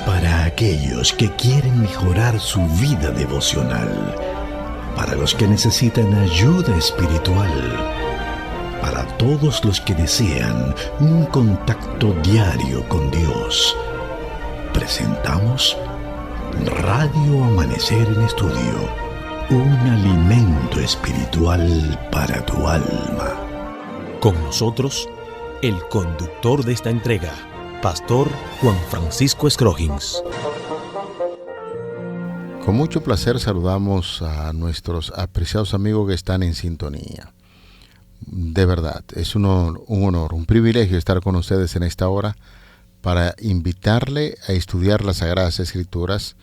Para aquellos que quieren mejorar su vida devocional, para los que necesitan ayuda espiritual, para todos los que desean un contacto diario con Dios, presentamos Radio Amanecer en Estudio, un alimento espiritual para tu alma. Con nosotros, el conductor de esta entrega, Pastor Juan Francisco Scroggins. Con mucho placer saludamos a nuestros apreciados amigos que están en sintonía. De verdad, es un honor, un privilegio estar con ustedes en esta hora para invitarle a estudiar las Sagradas Escrituras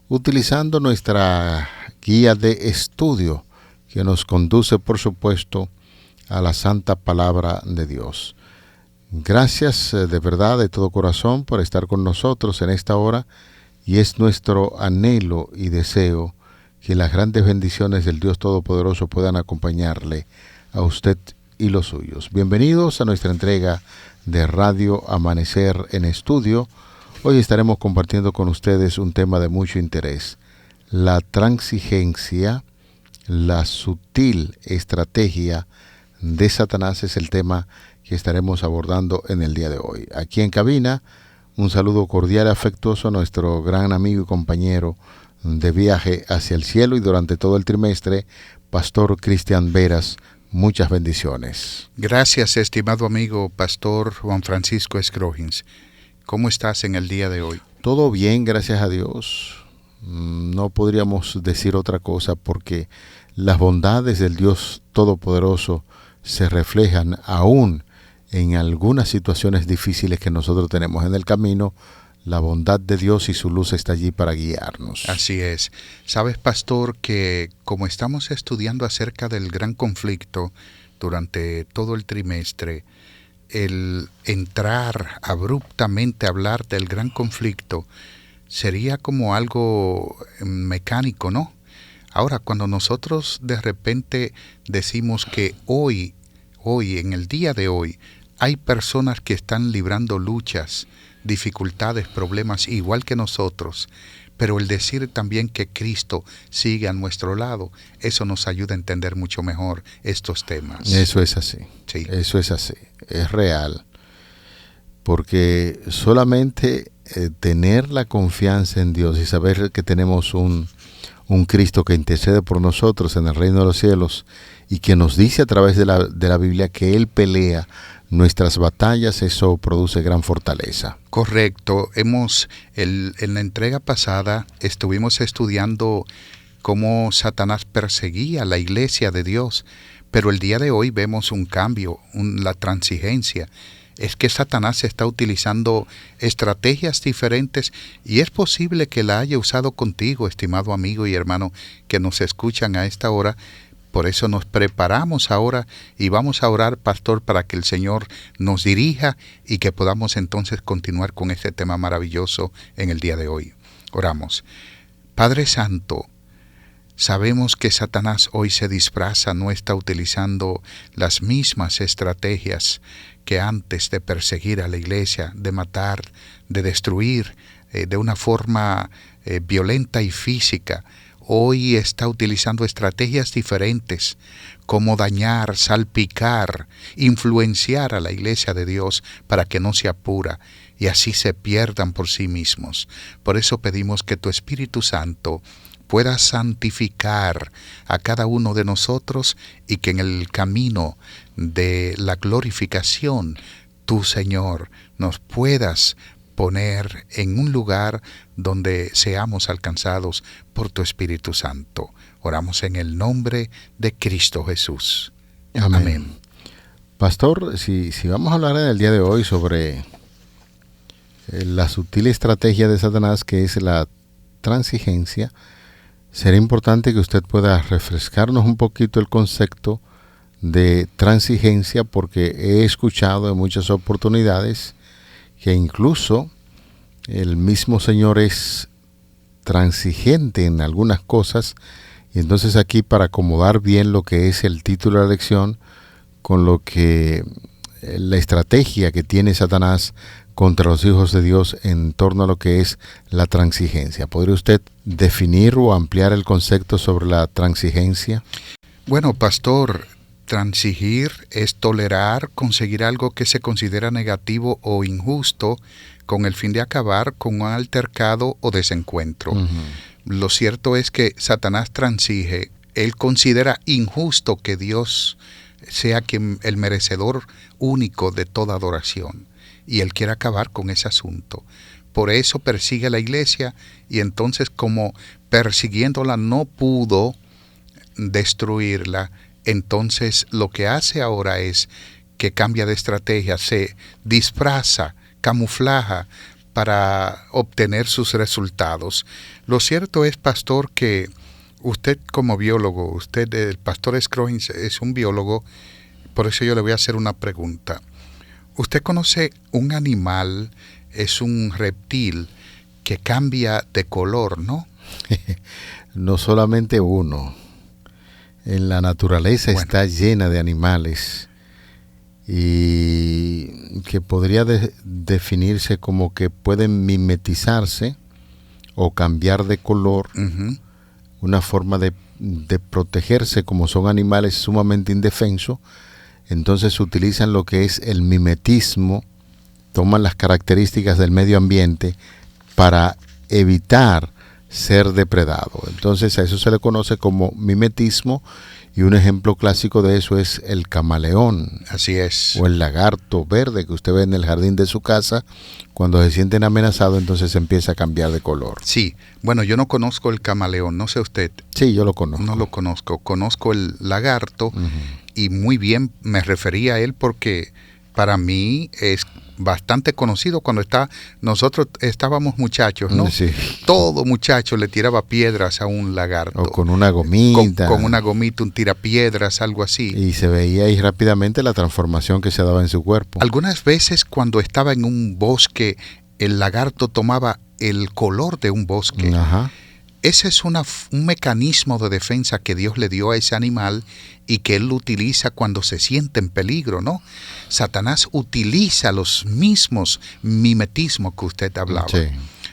utilizando nuestra guía de estudio que nos conduce, por supuesto, a la Santa Palabra de Dios. Gracias de verdad, de todo corazón, por estar con nosotros en esta hora, y es nuestro anhelo y deseo que las grandes bendiciones del Dios Todopoderoso puedan acompañarle a usted y los suyos. Bienvenidos a nuestra entrega de Radio Amanecer en Estudio. Hoy estaremos compartiendo con ustedes un tema de mucho interés: la transigencia, la sutil estrategia de Satanás es el tema que estaremos abordando en el día de hoy. Aquí en cabina, un saludo cordial y afectuoso a nuestro gran amigo y compañero de viaje hacia el cielo y durante todo el trimestre, Pastor Cristian Veras. Muchas bendiciones. Gracias, estimado amigo Pastor Juan Francisco Scroggins. ¿Cómo estás en el día de hoy? Todo bien, gracias a Dios. No podríamos decir otra cosa porque las bondades del Dios Todopoderoso se reflejan aún en algunas situaciones difíciles que nosotros tenemos en el camino. La bondad de Dios y su luz está allí para guiarnos. Así es. Sabes, pastor, que como estamos estudiando acerca del gran conflicto durante todo el trimestre, el entrar abruptamente a hablar del gran conflicto sería como algo mecánico, ¿no? Ahora, cuando nosotros de repente decimos que hoy, en el día de hoy, hay personas que están librando luchas, dificultades, problemas igual que nosotros, pero el decir también que Cristo sigue a nuestro lado, eso nos ayuda a entender mucho mejor estos temas. Eso es así. Sí. Eso es así, es real. Porque solamente tener la confianza en Dios y saber que tenemos un Cristo que intercede por nosotros en el reino de los cielos y que nos dice a través de la Biblia que Él pelea nuestras batallas, eso produce gran fortaleza. Correcto. En la entrega pasada estuvimos estudiando cómo Satanás perseguía a la iglesia de Dios, pero el día de hoy vemos un cambio, la transigencia. Es que Satanás está utilizando estrategias diferentes y es posible que la haya usado contigo, estimado amigo y hermano que nos escuchan a esta hora. Por eso nos preparamos ahora y vamos a orar, pastor, para que el Señor nos dirija y que podamos entonces continuar con este tema maravilloso en el día de hoy. Oramos. Padre Santo, sabemos que Satanás hoy se disfraza, no está utilizando las mismas estrategias que antes de perseguir a la iglesia, de matar, de destruir de una forma violenta y física. Hoy está utilizando estrategias diferentes, como dañar, salpicar, influenciar a la iglesia de Dios para que no sea pura y así se pierdan por sí mismos. Por eso pedimos que tu Espíritu Santo pueda santificar a cada uno de nosotros y que en el camino de la glorificación, tú, Señor, nos puedas poner en un lugar donde seamos alcanzados por tu Espíritu Santo. Oramos en el nombre de Cristo Jesús. Amén. Pastor, si vamos a hablar en el día de hoy sobre la sutil estrategia de Satanás, que es la transigencia, sería importante que usted pueda refrescarnos un poquito el concepto de transigencia, porque he escuchado en muchas oportunidades que incluso el mismo Señor es transigente en algunas cosas, y entonces aquí, para acomodar bien lo que es el título de la lección con lo que la estrategia que tiene Satanás contra los hijos de Dios en torno a lo que es la transigencia. ¿Podría usted definir o ampliar el concepto sobre la transigencia? Bueno, pastor, transigir es tolerar, conseguir algo que se considera negativo o injusto con el fin de acabar con un altercado o desencuentro. Lo cierto es que Satanás transige. Él considera injusto que Dios sea quien el merecedor único de toda adoración. Y él quiere acabar con ese asunto. Por eso persigue a la iglesia, y entonces, como persiguiéndola no pudo destruirla, entonces lo que hace ahora es que cambia de estrategia, se disfraza, camuflaja para obtener sus resultados. Lo cierto es, pastor, que usted como biólogo, el pastor Scroggins es un biólogo, por eso yo le voy a hacer una pregunta. Usted conoce un animal, es un reptil que cambia de color, ¿no? No solamente uno. En la naturaleza está llena de animales y que podría definirse como que pueden mimetizarse o cambiar de color. Una forma de protegerse, como son animales sumamente indefensos. Entonces utilizan lo que es el mimetismo, toman las características del medio ambiente para evitar ser depredado. Entonces a eso se le conoce como mimetismo, y un ejemplo clásico de eso es el camaleón. Así es. O el lagarto verde que usted ve en el jardín de su casa. Cuando se sienten amenazados, entonces empieza a cambiar de color. Sí, bueno, yo no conozco el camaleón, no sé usted. Sí, yo lo conozco. No lo conozco, conozco el lagarto. Y muy bien me refería a él porque para mí es bastante conocido. Cuando nosotros estábamos muchachos, ¿no? Sí. Todo muchacho le tiraba piedras a un lagarto. O con una gomita. Con una gomita, un tirapiedras, algo así. Y se veía ahí rápidamente la transformación que se daba en su cuerpo. Algunas veces cuando estaba en un bosque, el lagarto tomaba el color de un bosque. Ajá. Ese es un mecanismo de defensa que Dios le dio a ese animal y que él lo utiliza cuando se siente en peligro, ¿no? Satanás utiliza los mismos mimetismos que usted hablaba. Sí.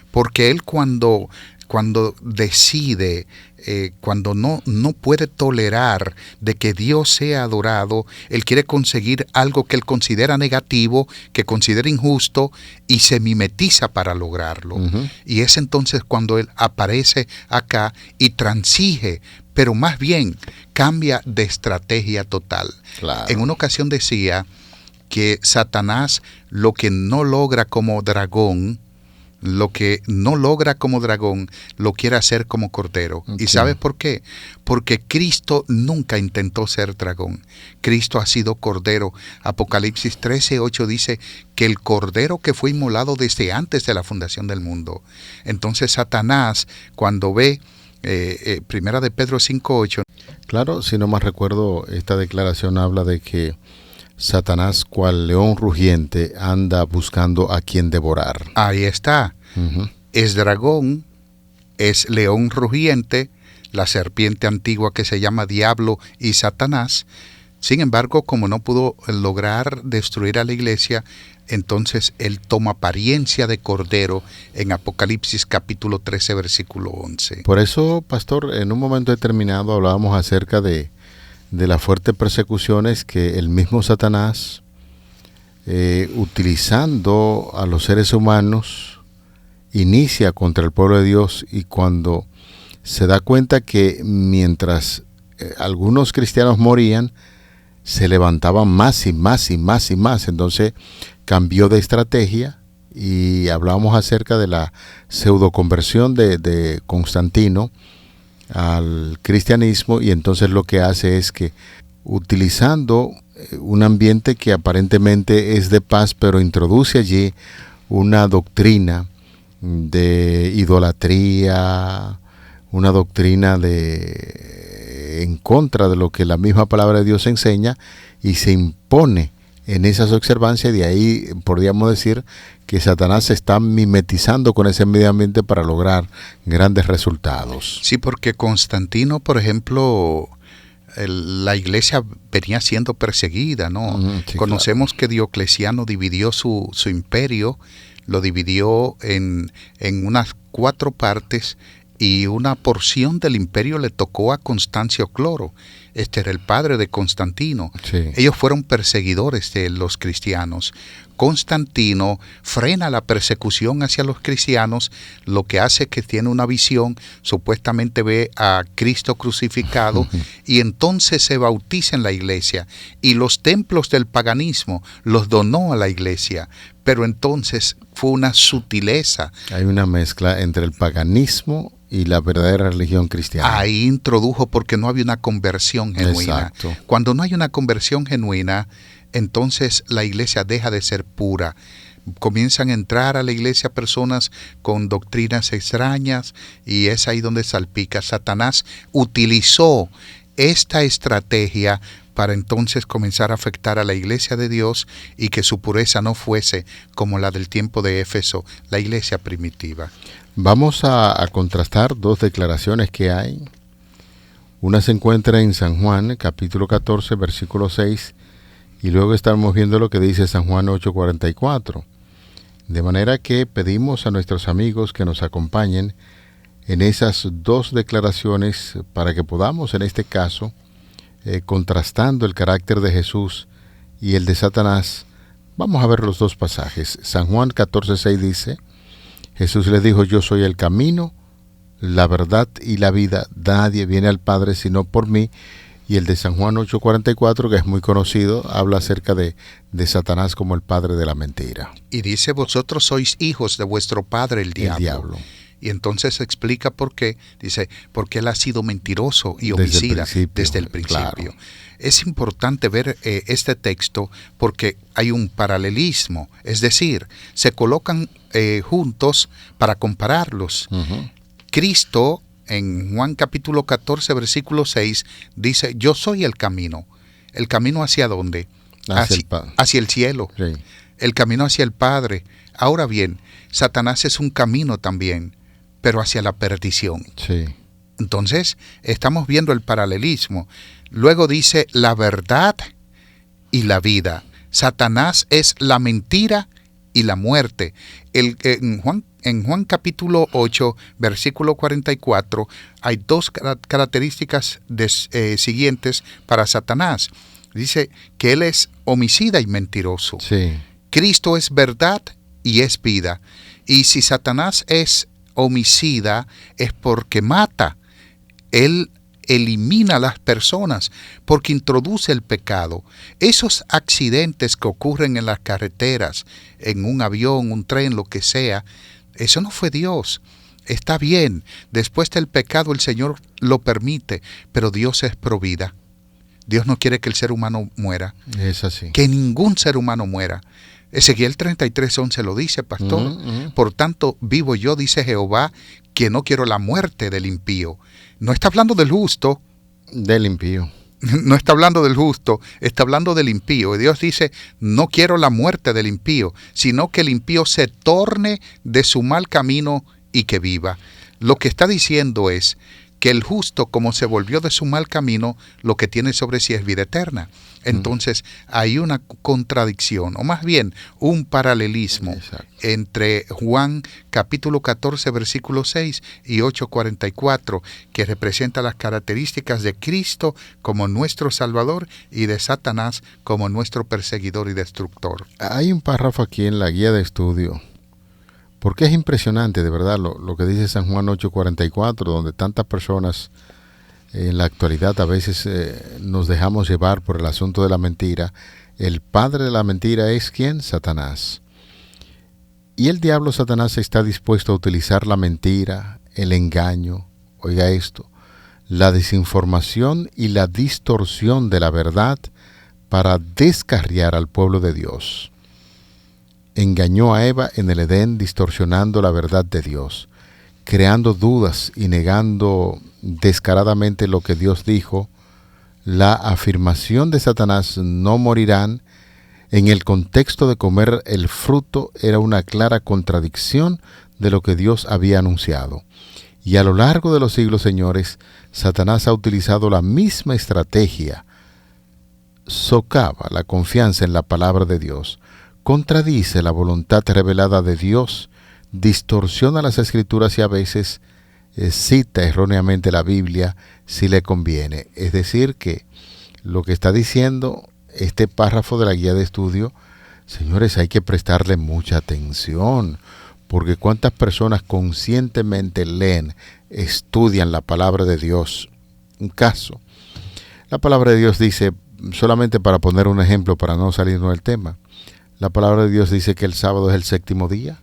Porque él cuando decide, cuando no puede tolerar de que Dios sea adorado, él quiere conseguir algo que él considera negativo, que considera injusto, y se mimetiza para lograrlo. Y es entonces cuando él aparece acá y transige, pero más bien cambia de estrategia total. Claro. En una ocasión decía que Satanás lo que no logra como dragón, lo quiere hacer como cordero. Okay. ¿Y sabes por qué? Porque Cristo nunca intentó ser dragón. Cristo ha sido cordero. Apocalipsis 13:8 dice que el cordero que fue inmolado desde antes de la fundación del mundo. Entonces Satanás, cuando ve Primera de Pedro 5:8. Claro, si no más recuerdo, esta declaración habla de que Satanás, cual león rugiente, anda buscando a quien devorar. Ahí está. Es dragón, es león rugiente, la serpiente antigua que se llama Diablo y Satanás. Sin embargo, como no pudo lograr destruir a la iglesia, entonces él toma apariencia de cordero en Apocalipsis capítulo 13, versículo 11. Por eso, pastor, en un momento determinado hablábamos acerca de las fuertes persecuciones que el mismo Satanás, utilizando a los seres humanos, inicia contra el pueblo de Dios, y cuando se da cuenta que mientras algunos cristianos morían, se levantaban más y más y más y más. Entonces cambió de estrategia, y hablábamos acerca de la pseudoconversión de Constantino al cristianismo, y entonces lo que hace es que, utilizando un ambiente que aparentemente es de paz, pero introduce allí una doctrina de idolatría, una doctrina en contra de lo que la misma palabra de Dios enseña, y se impone en esas observancias. De ahí podríamos decir que Satanás se está mimetizando con ese medio ambiente para lograr grandes resultados. Sí, porque Constantino, por ejemplo, la iglesia venía siendo perseguida, ¿no? Sí, Conocemos claro. que Diocleciano dividió su imperio, lo dividió en unas 4 partes, y una porción del imperio le tocó a Constancio Cloro. Este era el padre de Constantino. Sí. Ellos fueron perseguidores de los cristianos. Constantino frena la persecución hacia los cristianos, lo que hace que tiene una visión, supuestamente ve a Cristo crucificado, y entonces se bautiza en la iglesia, y los templos del paganismo los donó a la iglesia. Pero entonces fue una sutileza. Hay una mezcla entre el paganismo y la verdadera religión cristiana. Ahí introdujo, porque no había una conversión genuina. Exacto. Cuando no hay una conversión genuina, entonces la iglesia deja de ser pura. Comienzan a entrar a la iglesia personas con doctrinas extrañas, y es ahí donde salpica. Satanás utilizó esta estrategia para entonces comenzar a afectar a la iglesia de Dios, y que su pureza no fuese como la del tiempo de Éfeso, la iglesia primitiva. Vamos a contrastar 2 declaraciones que hay. Una se encuentra en San Juan, capítulo 14, versículo 6, y luego estamos viendo lo que dice San Juan 8:44. De manera que pedimos a nuestros amigos que nos acompañen en esas 2 declaraciones para que podamos, en este caso, contrastando el carácter de Jesús y el de Satanás, vamos a ver los 2 pasajes. San Juan 14:6 dice: Jesús les dijo: yo soy el camino, la verdad y la vida. Nadie viene al Padre sino por mí. Y el de San Juan 8:44, que es muy conocido, habla acerca de Satanás como el padre de la mentira. Y dice: vosotros sois hijos de vuestro padre el diablo. Y entonces se explica por qué. Dice: porque él ha sido mentiroso y homicida desde el principio. Claro. Es importante ver este texto, porque hay un paralelismo, es decir, se colocan juntos para compararlos. Uh-huh. Cristo, en Juan capítulo 14, versículo 6, dice: yo soy el camino. ¿El camino hacia dónde? Hacia el cielo. Sí. El camino hacia el Padre. Ahora bien, Satanás es un camino también, pero hacia la perdición. Sí. Entonces, estamos viendo el paralelismo. Luego dice: la verdad y la vida. Satanás es la mentira y la muerte. En Juan capítulo 8, versículo 44, hay 2 características siguientes para Satanás. Dice que él es homicida y mentiroso. Sí. Cristo es verdad y es vida. Y si Satanás es homicida, es porque mata. Él elimina a las personas porque introduce el pecado. Esos accidentes que ocurren en las carreteras, en un avión, un tren, lo que sea, eso no fue Dios. Está bien, después del pecado el Señor lo permite, pero Dios es pro vida. Dios no quiere que el ser humano muera. Es así. Que ningún ser humano muera. Ezequiel 33:11 lo dice, pastor. Por tanto, vivo yo, dice Jehová, que no quiero la muerte del impío. No está hablando del justo. Del impío. No está hablando del justo, está hablando del impío. Y Dios dice: no quiero la muerte del impío, sino que el impío se torne de su mal camino y que viva. Lo que está diciendo es que el justo, como se volvió de su mal camino, lo que tiene sobre sí es vida eterna. Entonces hay una contradicción, o más bien un paralelismo. Exacto. Entre Juan capítulo 14, versículo 6 y 8:44, que representa las características de Cristo como nuestro Salvador y de Satanás como nuestro perseguidor y destructor. Hay un párrafo aquí en la guía de estudio, porque es impresionante de verdad lo que dice San Juan 8:44, donde tantas personas en la actualidad a veces nos dejamos llevar por el asunto de la mentira. El padre de la mentira es ¿quién? Satanás. Y el diablo Satanás está dispuesto a utilizar la mentira, el engaño, oiga esto, la desinformación y la distorsión de la verdad para descarriar al pueblo de Dios. Engañó a Eva en el Edén distorsionando la verdad de Dios, creando dudas y negando descaradamente lo que Dios dijo. La afirmación de Satanás, no morirán, en el contexto de comer el fruto, era una clara contradicción de lo que Dios había anunciado. Y a lo largo de los siglos, señores, Satanás ha utilizado la misma estrategia. Socava la confianza en la palabra de Dios, contradice la voluntad revelada de Dios, distorsiona las escrituras y a veces cita erróneamente la Biblia si le conviene. Es decir, que lo que está diciendo este párrafo de la guía de estudio, señores, hay que prestarle mucha atención, porque cuántas personas conscientemente leen, estudian la palabra de Dios. Un caso, la palabra de Dios dice, solamente para poner un ejemplo, para no salirnos del tema, la palabra de Dios dice que el sábado es el séptimo día.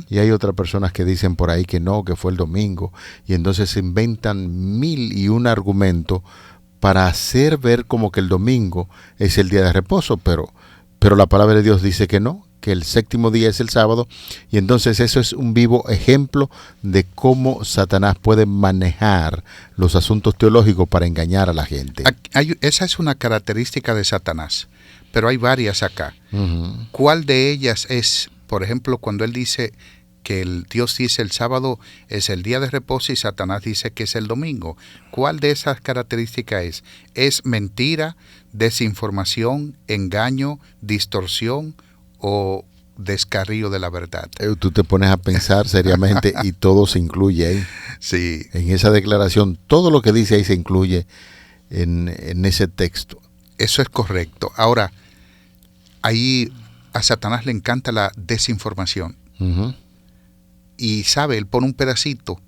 Y hay otras personas que dicen por ahí que no, que fue el domingo, y entonces se inventan 1001 argumentos para hacer ver como que el domingo es el día de reposo, pero la palabra de Dios dice que no, que el séptimo día es el sábado, y entonces eso es un vivo ejemplo de cómo Satanás puede manejar los asuntos teológicos para engañar a la gente. Esa es una característica de Satanás, pero hay varias acá. ¿Cuál de ellas es, por ejemplo, cuando él dice que Dios dice el sábado es el día de reposo y Satanás dice que es el domingo? ¿Cuál de esas características es? ¿Es mentira, desinformación, engaño, distorsión o descarrío de la verdad? Tú te pones a pensar seriamente y todo se incluye ahí. Sí. En esa declaración, todo lo que dice ahí se incluye en ese texto. Eso es correcto. Ahora, ahí a Satanás le encanta la desinformación. Y sabe, él pone un pedacito.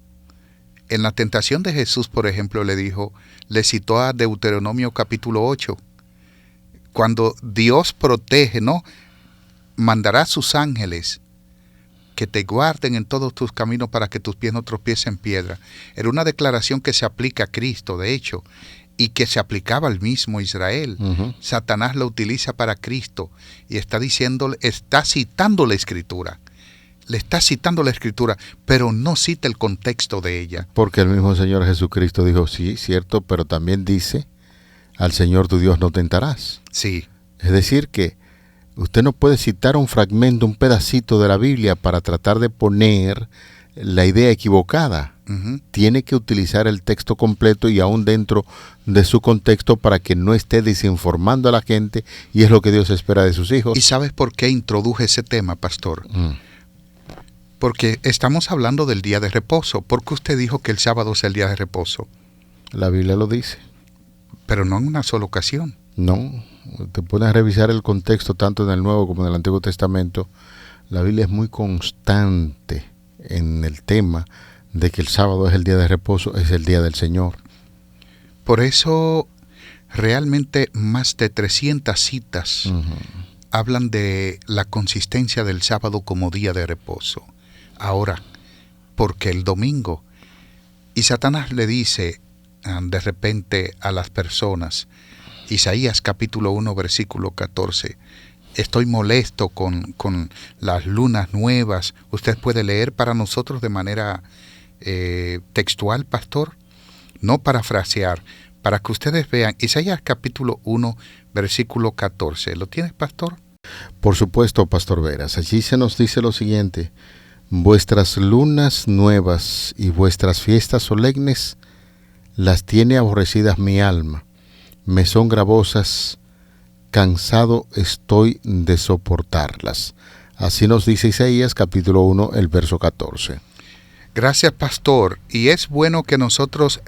En la tentación de Jesús, por ejemplo, le citó a Deuteronomio capítulo 8. Cuando Dios protege, ¿no? Mandará a sus ángeles que te guarden en todos tus caminos para que tus pies no tropiecen en piedra. Era una declaración que se aplica a Cristo, de hecho, y que se aplicaba al mismo Israel. Satanás la utiliza para Cristo y está citando la Escritura. Le está citando la Escritura, pero no cita el contexto de ella. Porque el mismo Señor Jesucristo dijo, sí, cierto, pero también dice, al Señor tu Dios no tentarás. Sí. Es decir que usted no puede citar un fragmento, un pedacito de la Biblia para tratar de poner la idea equivocada. Tiene que utilizar el texto completo y aún dentro de su contexto para que no esté desinformando a la gente, y es lo que Dios espera de sus hijos. ¿Y sabes por qué introduje ese tema, pastor? Porque estamos hablando del día de reposo. ¿Por qué usted dijo que el sábado es el día de reposo? La Biblia lo dice. Pero no en una sola ocasión. No, te pones a revisar el contexto tanto en el Nuevo como en el Antiguo Testamento. La Biblia es muy constante en el tema de que el sábado es el día de reposo, es el día del Señor. Por eso realmente más de 300 citas hablan de la consistencia del sábado como día de reposo. Ahora, porque el domingo, y Satanás le dice de repente a las personas, Isaías capítulo 1 versículo 14, estoy molesto con las lunas nuevas. Usted puede leer para nosotros de manera textual, pastor, no parafrasear, para que ustedes vean. Isaías capítulo 1 versículo 14, ¿lo tienes, pastor? Por supuesto, pastor Veras. Allí se nos dice lo siguiente: vuestras lunas nuevas y vuestras fiestas solemnes las tiene aborrecidas mi alma, me son gravosas, cansado estoy de soportarlas. Así nos dice Isaías capítulo 1, el verso 14. Gracias, pastor. Y es bueno que nosotros,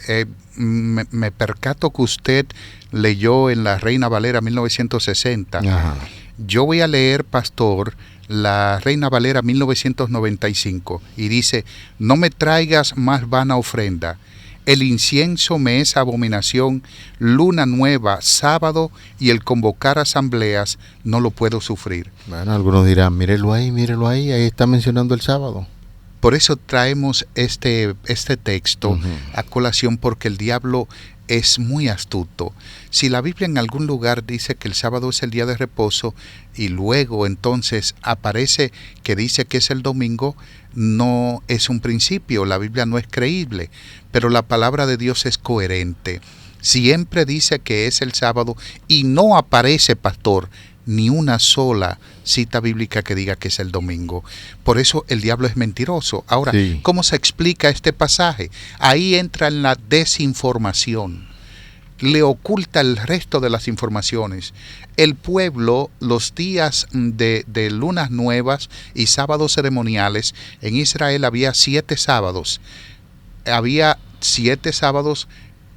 me percato que usted leyó en la Reina Valera 1960. Ajá. Yo voy a leer, pastor, la Reina Valera 1995 y dice, no me traigas más vana ofrenda. El incienso me es abominación, luna nueva, sábado y el convocar asambleas no lo puedo sufrir. Bueno, algunos dirán, mírelo ahí, ahí está mencionando el sábado. Por eso traemos este texto a colación, porque el diablo es muy astuto. Si la Biblia en algún lugar dice que el sábado es el día de reposo y luego entonces aparece que dice que es el domingo, no es un principio, la Biblia no es creíble, pero la palabra de Dios es coherente. Siempre dice que es el sábado y no aparece, pastor, ni una sola cita bíblica que diga que es el domingo. Por eso el diablo es mentiroso. Ahora, Sí. ¿cómo se explica este pasaje? Ahí entra en la desinformación. Le oculta el resto de las informaciones. El pueblo, los días de lunas nuevas y sábados ceremoniales, en Israel había 7 sábados. Había 7 sábados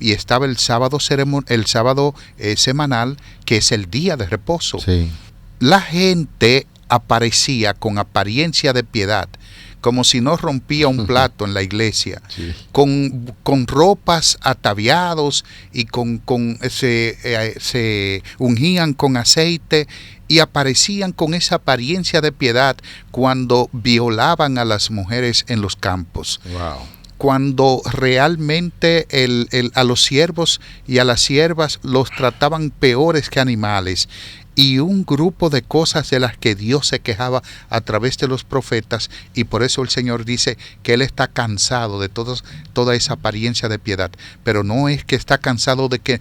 y estaba el sábado semanal, que es el día de reposo. Sí. La gente aparecía con apariencia de piedad, como si no rompía un plato en la iglesia, Sí. con ropas ataviados y se ungían con aceite y aparecían con esa apariencia de piedad cuando violaban a las mujeres en los campos. Wow. Cuando realmente a los siervos y a las siervas los trataban peores que animales, y un grupo de cosas de las que Dios se quejaba a través de los profetas, y por eso el Señor dice que Él está cansado de toda esa apariencia de piedad, pero no es que está cansado de que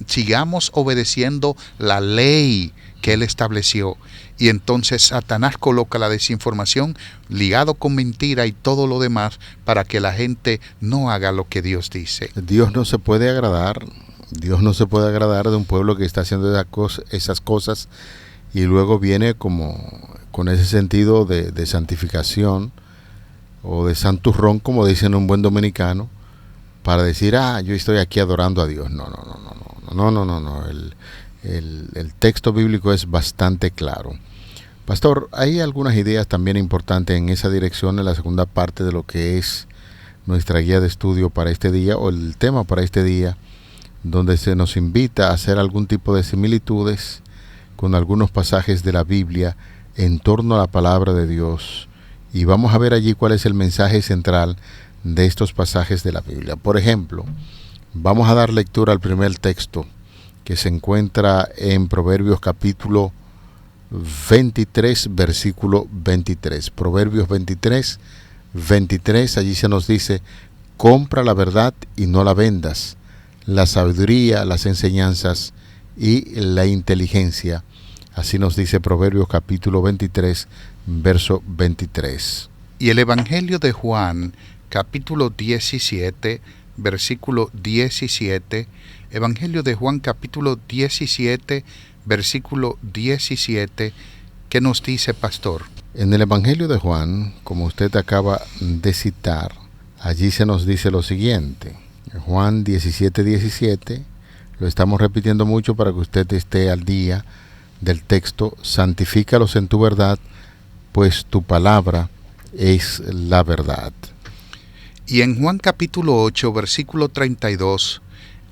sigamos obedeciendo la ley que Él estableció. Y entonces Satanás coloca la desinformación ligado con mentira y todo lo demás para que la gente no haga lo que Dios dice. Dios no se puede agradar de un pueblo que está haciendo esas cosas y luego viene como con ese sentido de santificación o de santurrón, como dicen un buen dominicano, para decir, yo estoy aquí adorando a Dios. No. El texto bíblico es bastante claro. Pastor, hay algunas ideas también importantes en esa dirección en la segunda parte de lo que es nuestra guía de estudio para este día, o el tema para este día, donde se nos invita a hacer algún tipo de similitudes con algunos pasajes de la Biblia en torno a la palabra de Dios. Y vamos a ver allí cuál es el mensaje central de estos pasajes de la Biblia. Por ejemplo, vamos a dar lectura al primer texto que se encuentra en Proverbios capítulo 23, versículo 23. Proverbios 23, 23, allí se nos dice: compra la verdad y no la vendas, la sabiduría, las enseñanzas y la inteligencia. Así nos dice Proverbios capítulo 23, verso 23. Y el Evangelio de Juan, capítulo 17, versículo 17, Evangelio de Juan, capítulo 17, versículo 17, ¿qué nos dice, pastor? En el Evangelio de Juan, como usted acaba de citar, allí se nos dice lo siguiente. Juan 17, 17, lo estamos repitiendo mucho para que usted esté al día del texto: santifícalos en tu verdad, pues tu palabra es la verdad. Y en Juan capítulo 8, versículo 32,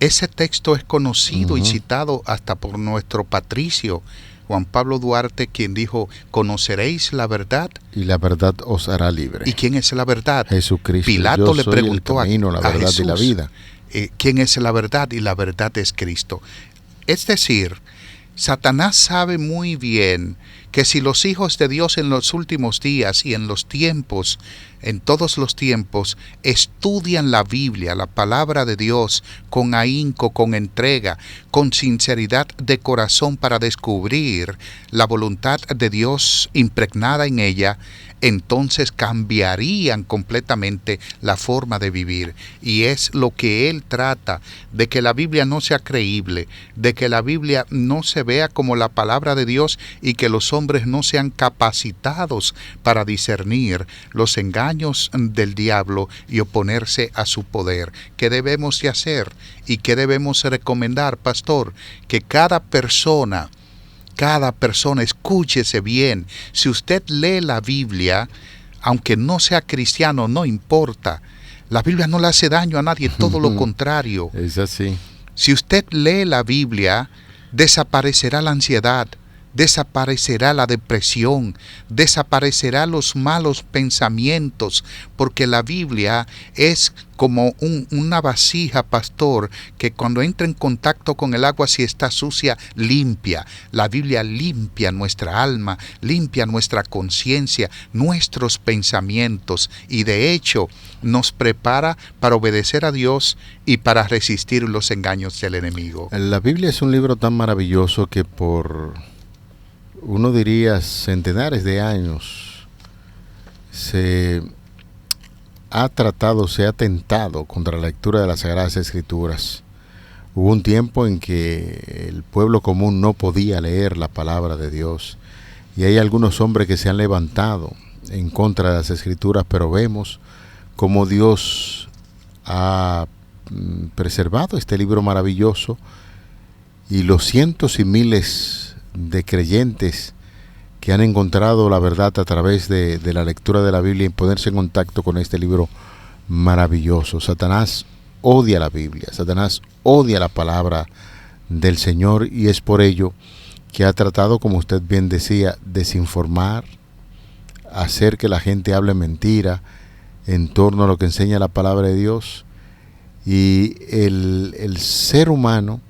ese texto es conocido y citado hasta por nuestro patricio Juan Pablo Duarte, quien dijo: conoceréis la verdad y la verdad os hará libre. ¿Y quién es la verdad? Jesucristo. Pilato le preguntó el camino, la verdad a Jesús, y la vida. ¿Quién es la verdad? Y la verdad es Cristo. Es decir, Satanás sabe muy bien que si los hijos de Dios en los últimos días y en los tiempos, en todos los tiempos, estudian la Biblia, la palabra de Dios, con ahínco, con entrega, con sinceridad de corazón para descubrir la voluntad de Dios impregnada en ella, entonces cambiarían completamente la forma de vivir. Y es lo que él trata, de que la Biblia no sea creíble, de que la Biblia no se vea como la palabra de Dios y que los hombres no sean capacitados para discernir los engaños del diablo y oponerse a su poder. ¿Qué debemos de hacer y qué debemos recomendar, pastor? Que cada persona, escúchese bien. Si usted lee la Biblia, aunque no sea cristiano, no importa. La Biblia no le hace daño a nadie, todo lo contrario. Es así. Si usted lee la Biblia, desaparecerá la ansiedad, desaparecerá la depresión, desaparecerá los malos pensamientos, porque la Biblia es como una vasija, pastor, que cuando entra en contacto con el agua, si está sucia, limpia. La Biblia limpia nuestra alma, limpia nuestra conciencia, nuestros pensamientos, y de hecho nos prepara para obedecer a Dios y para resistir los engaños del enemigo. La Biblia es un libro tan maravilloso que por uno diría centenares de años, se ha tentado contra la lectura de las Sagradas Escrituras. Hubo un tiempo en que el pueblo común no podía leer la palabra de Dios, y hay algunos hombres que se han levantado en contra de las Escrituras, pero vemos cómo Dios ha preservado este libro maravilloso, y los cientos y miles de creyentes que han encontrado la verdad a través de la lectura de la Biblia y ponerse en contacto con este libro maravilloso. Satanás odia la Biblia, Satanás odia la palabra del Señor, y es por ello que ha tratado, como usted bien decía, desinformar, hacer que la gente hable mentira en torno a lo que enseña la palabra de Dios. Y el ser humano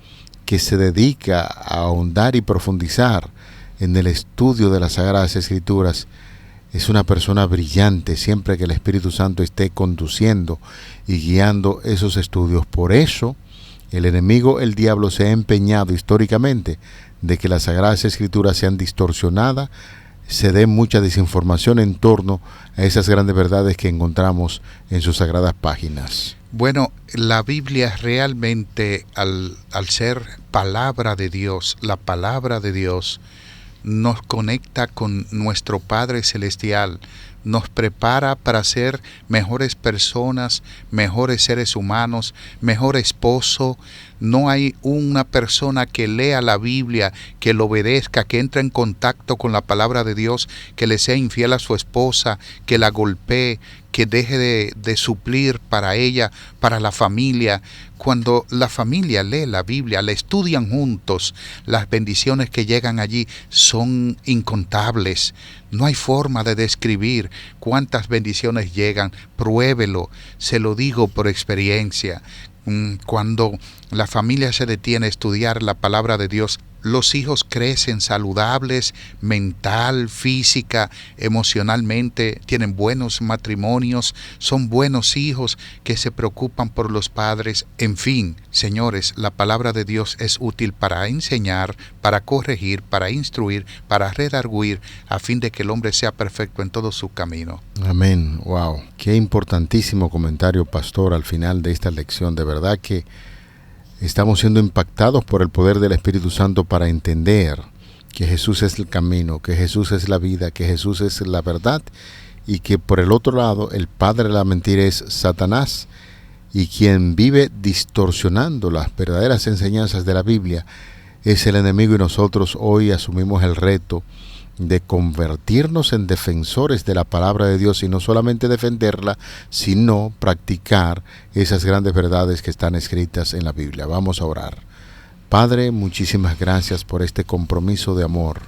que se dedica a ahondar y profundizar en el estudio de las Sagradas Escrituras es una persona brillante siempre que el Espíritu Santo esté conduciendo y guiando esos estudios. Por eso el enemigo, el diablo, se ha empeñado históricamente de que las Sagradas Escrituras sean distorsionadas, se dé mucha desinformación en torno a esas grandes verdades que encontramos en sus sagradas páginas. Bueno, la Biblia realmente, al ser palabra de Dios, la palabra de Dios nos conecta con nuestro Padre Celestial, nos prepara para ser mejores personas, mejores seres humanos, mejor esposo. No hay una persona que lea la Biblia, que lo obedezca, que entre en contacto con la palabra de Dios, que le sea infiel a su esposa, que la golpee, que deje de suplir para ella, para la familia. Cuando la familia lee la Biblia, la estudian juntos, las bendiciones que llegan allí son incontables. No hay forma de describir cuántas bendiciones llegan. Pruébelo, se lo digo por experiencia. Cuando la familia se detiene a estudiar la palabra de Dios, los hijos crecen saludables, mental, física, emocionalmente, tienen buenos matrimonios, son buenos hijos que se preocupan por los padres. En fin, señores, la palabra de Dios es útil para enseñar, para corregir, para instruir, para redarguir, a fin de que el hombre sea perfecto en todo su camino. Amén. Wow. Qué importantísimo comentario, pastor, al final de esta lección. De verdad que estamos siendo impactados por el poder del Espíritu Santo para entender que Jesús es el camino, que Jesús es la vida, que Jesús es la verdad, y que por el otro lado el padre de la mentira es Satanás, y quien vive distorsionando las verdaderas enseñanzas de la Biblia es el enemigo, y nosotros hoy asumimos el reto de convertirnos en defensores de la palabra de Dios, y no solamente defenderla, sino practicar esas grandes verdades que están escritas en la Biblia. Vamos a orar. Padre, muchísimas gracias por este compromiso de amor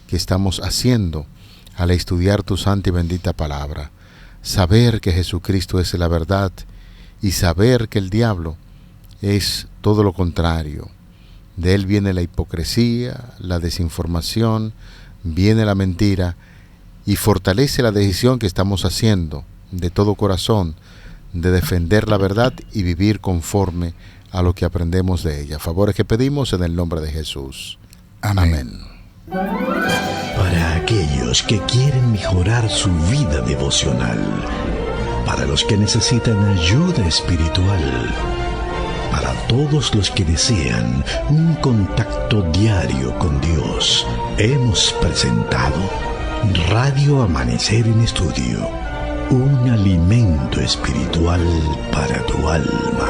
que estamos haciendo al estudiar tu santa y bendita palabra. Saber que Jesucristo es la verdad y saber que el diablo es todo lo contrario. De él viene la hipocresía, la desinformación, viene la mentira, y fortalece la decisión que estamos haciendo de todo corazón de defender la verdad y vivir conforme a lo que aprendemos de ella. Favores que pedimos en el nombre de Jesús. Amén. Para aquellos que quieren mejorar su vida devocional, para los que necesitan ayuda espiritual, para todos los que desean un contacto diario con Dios, hemos presentado Radio Amanecer en Estudio, un alimento espiritual para tu alma.